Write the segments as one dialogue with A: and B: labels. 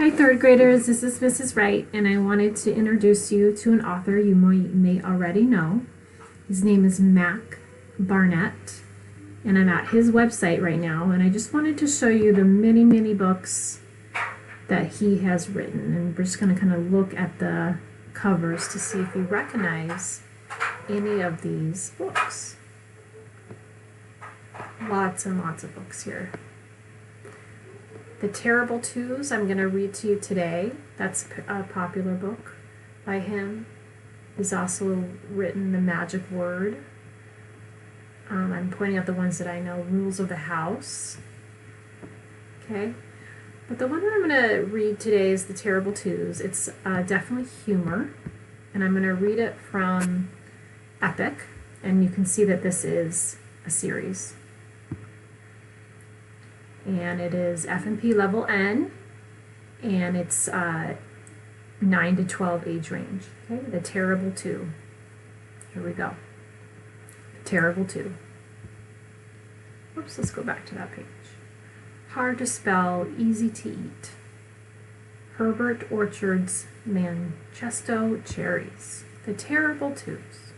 A: Hi, third graders. This is Mrs. Wright, and I wanted to introduce you to an author you may already know. His name is Mac Barnett, and I'm at his website right now, and I just wanted to show you the many books that he has written. And we're just going to kind of look at the covers to see if you recognize any of these books. Lots and lots of books here. The Terrible Twos, I'm going to read to you today. That's a popular book by him. He's also written The Magic Word. I'm pointing out the ones that I know. Rules of the House. Okay. But the one that I'm going to read today is The Terrible Twos. It's definitely humor. And I'm going to read it from Epic. And you can see that this is a series. And it is F&P level N, and it's 9 to 12 age range. Okay, The Terrible Two. Here we go. The Terrible Two. Oops, let's go back to that page. Hard to spell, easy to eat. Herbert Orchard's Manchesto Cherries. The Terrible Twos.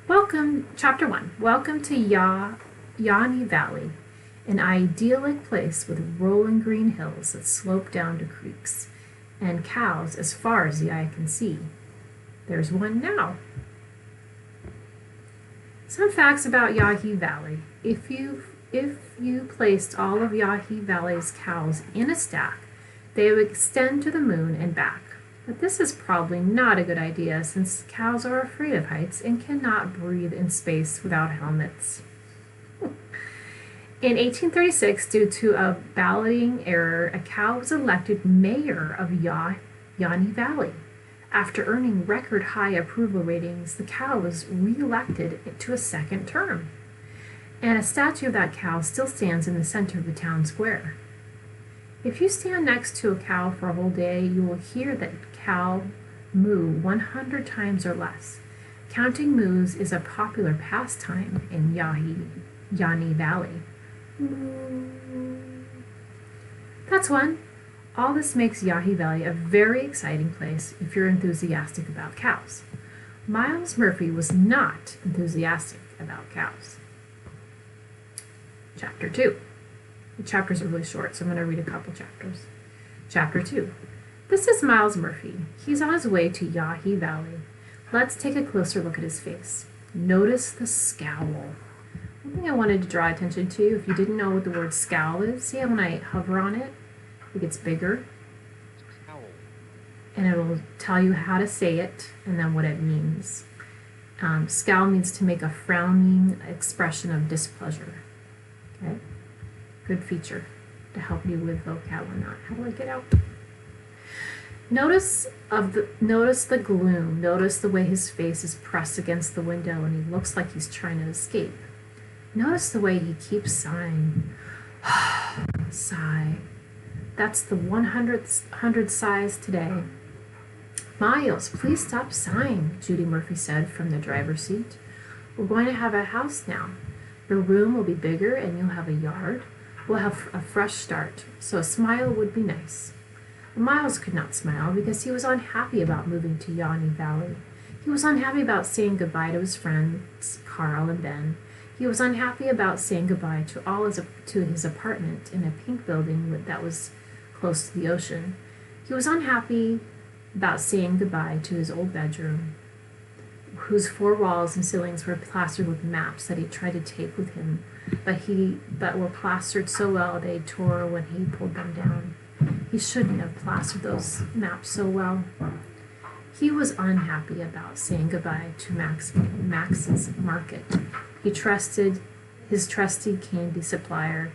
A: Welcome, Chapter 1. Welcome to Yawny Valley. An idyllic place with rolling green hills that slope down to creeks, and cows as far as the eye can see. There's one now. Some facts about Yahi Valley. If you placed all of Yahi Valley's cows in a stack, they would extend to the moon and back. But this is probably not a good idea since cows are afraid of heights and cannot breathe in space without helmets. In 1836, due to a balloting error, a cow was elected mayor of Yawny Valley. After earning record-high approval ratings, the cow was re-elected to a second term. And a statue of that cow still stands in the center of the town square. If you stand next to a cow for a whole day, you will hear that cow moo 100 times or less. Counting moos is a popular pastime in Yawny Valley. That's one. All this makes Yahi Valley a very exciting place if you're enthusiastic about cows. Miles Murphy was not enthusiastic about cows. Chapter 2. The chapters are really short, so I'm going to read a couple chapters. Chapter 2. This is Miles Murphy. He's on his way to Yahi Valley. Let's take a closer look at his face. Notice the scowl. One thing I wanted to draw attention to, if you didn't know what the word scowl is, see how when I hover on it, it gets bigger? And it'll tell you how to say it and then what it means. Scowl means to make a frowning expression of displeasure. Okay? Good feature to help you with vocab or not. How do I get out? Notice the gloom. Notice the way his face is pressed against the window and he looks like he's trying to escape. Notice the way he keeps sighing. Sigh. That's the 100th sighs today. Miles, please stop sighing, Judy Murphy said from the driver's seat. We're going to have a house now. Your room will be bigger and you'll have a yard. We'll have a fresh start, so a smile would be nice. Miles could not smile because he was unhappy about moving to Yawny Valley. He was unhappy about saying goodbye to his friends, Carl and Ben. He was unhappy about saying goodbye to his apartment in a pink building that was close to the ocean. He was unhappy about saying goodbye to his old bedroom, whose 4 walls and ceilings were plastered with maps that he tried to take with him, but were plastered so well they tore when he pulled them down. He shouldn't have plastered those maps so well. He was unhappy about saying goodbye to Max's Market. He trusted his trusty candy supplier,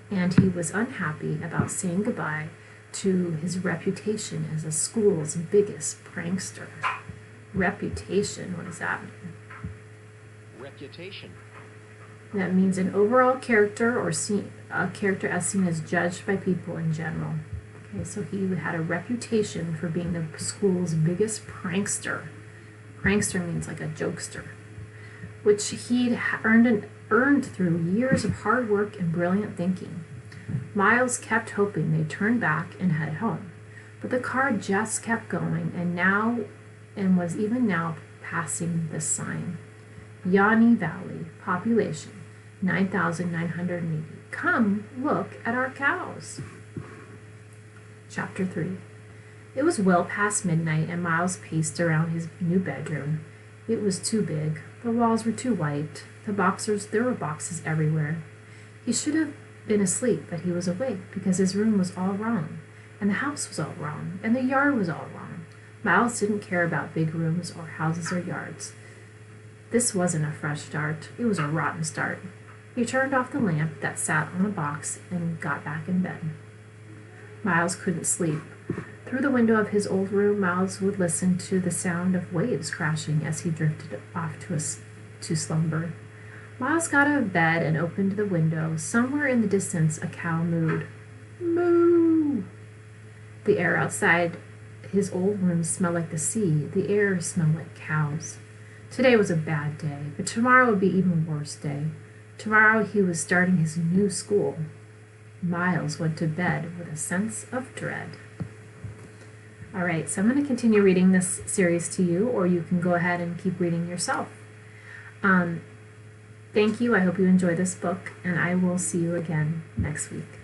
A: and he was unhappy about saying goodbye to his reputation as the school's biggest prankster. Reputation, what does that mean?
B: Reputation.
A: That means an overall character or a character as seen as judged by people in general. Okay, so he had a reputation for being the school's biggest prankster. Prankster means like a jokester, which he'd earned through years of hard work and brilliant thinking. Miles kept hoping they'd turn back and head home, but the car just kept going and was even now passing this sign. Yanni Valley, population 9,980. Come look at our cows. Chapter 3. It was well past midnight, and Miles paced around his new bedroom. It was too big. The walls were too white. There were boxes everywhere. He should have been asleep, but he was awake because his room was all wrong, and the house was all wrong, and the yard was all wrong. Miles didn't care about big rooms or houses or yards. This wasn't a fresh start. It was a rotten start. He turned off the lamp that sat on the box and got back in bed. Miles couldn't sleep. Through the window of his old room, Miles would listen to the sound of waves crashing as he drifted off to slumber. Miles got out of bed and opened the window. Somewhere in the distance, a cow mooed. Moo! The air outside his old room smelled like the sea. The air smelled like cows. Today was a bad day, but tomorrow would be an even worse day. Tomorrow he was starting his new school. Miles went to bed with a sense of dread. All right, so I'm going to continue reading this series to you, or you can go ahead and keep reading yourself. Thank you. I hope you enjoy this book, and I will see you again next week.